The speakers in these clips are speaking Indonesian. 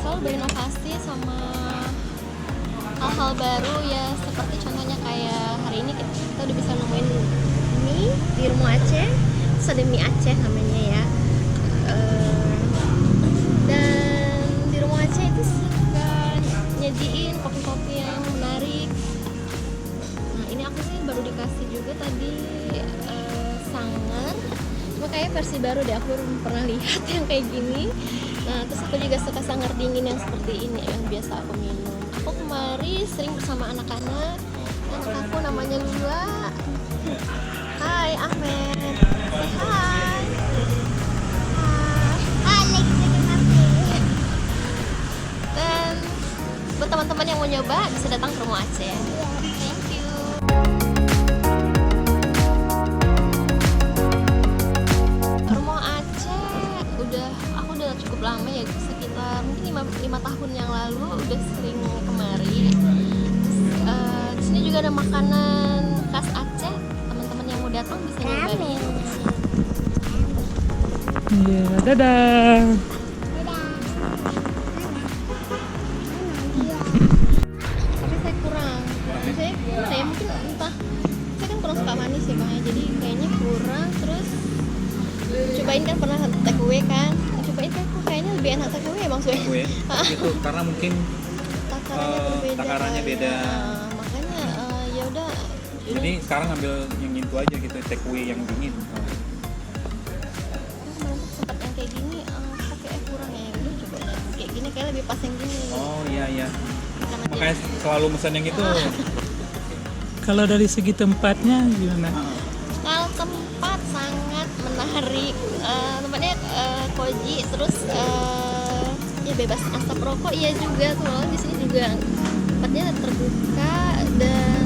selalu berinovasi sama hal-hal baru ya, seperti contohnya kayak hari ini kita udah bisa nemuin mie di rumah Aceh, terus ada mie Aceh namanya ya. Dan di rumah Aceh itu suka nyajiin kopi-kopi yang menarik. Nah ini aku sih baru dikasih juga tadi sanger, cuma kayak versi baru deh, aku belum pernah lihat yang kayak gini. Nah terus aku juga suka sanger dingin yang seperti ini yang biasa aku minum. Aku kemarin sering bersama anak-anak aku namanya Lula. Hai Ahmed, say hi. Dan buat teman-teman yang mau nyoba bisa datang ke rumah Aceh. Thank you. Rumah Aceh aku udah cukup lama ya, sekitar mungkin 5 tahun yang lalu udah sering kemari. Di sini juga ada makanan khas Aceh, teman-teman yang mau datang bisa nyobain. Iya, dadah. Tapi saya kurang, saya gimana ya, mungkin entah saya kan kurang suka manis ya Kak, jadi kayaknya kurang. Terus cobain kan pernah take away kan, cobain kan kayaknya lebih enak take away ya Bang Sue. Kue itu karena mungkin takarannya beda. Makanya ya udah. Jadi sekarang ambil yang itu aja gitu, take away yang dingin. Kemarin tuh sempat yang kayak gini, pakai kurang ya, udah coba kayak gini kayak lebih pas yang gini. Oh iya. Karena Makanya selalu pesan yang itu. Kalau dari segi tempatnya gimana? kalau tempat sangat menarik, tempatnya koji, terus ya bebas asap rokok iya juga tuh. Di sini juga tempatnya terbuka dan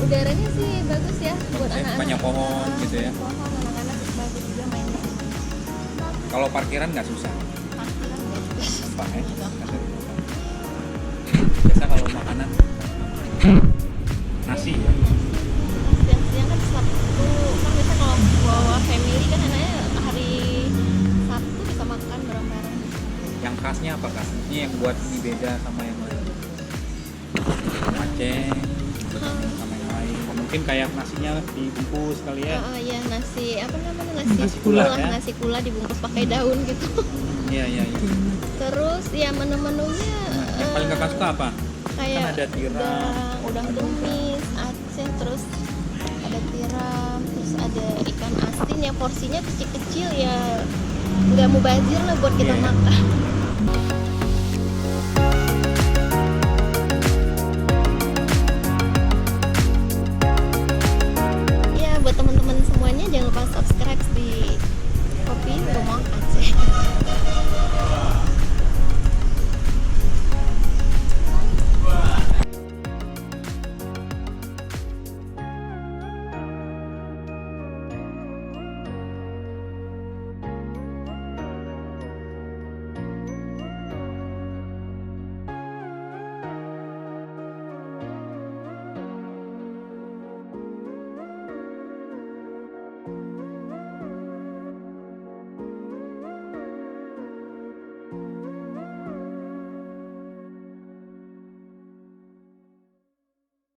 udaranya sih bagus ya buat anak-anak. Banyak pohon gitu ya. Pohon, anak-anak bagus juga mainnya. Kalau parkiran nggak susah. Parkiran nggak juga susah. Pak, biasa kalau makanan nasi ya. Siang-siang kan Sabtu kan biasa kalau bawa family kan enaknya hari Sabtu bisa makan bareng-bareng. Yang khasnya apa Kak? Ini yang buat ini beda sama yang lain. Aceh sama yang lain. Mungkin kayak nasinya dibungkus kali ya. Iya nasi apa namanya, Nasi kula, ya? Nasi kula dibungkus pakai daun gitu. Iya. Terus ya menu-menunya Yang paling Kakak suka apa? kayak Kan ada tiram, udang tumis Aceh, terus ada tiram, terus ada ikan asin yang porsinya kecil-kecil ya, nggak mubazir lah buat kita Iya. makan. Ya buat teman-teman semuanya jangan lupa subscribe di Kopi Rumah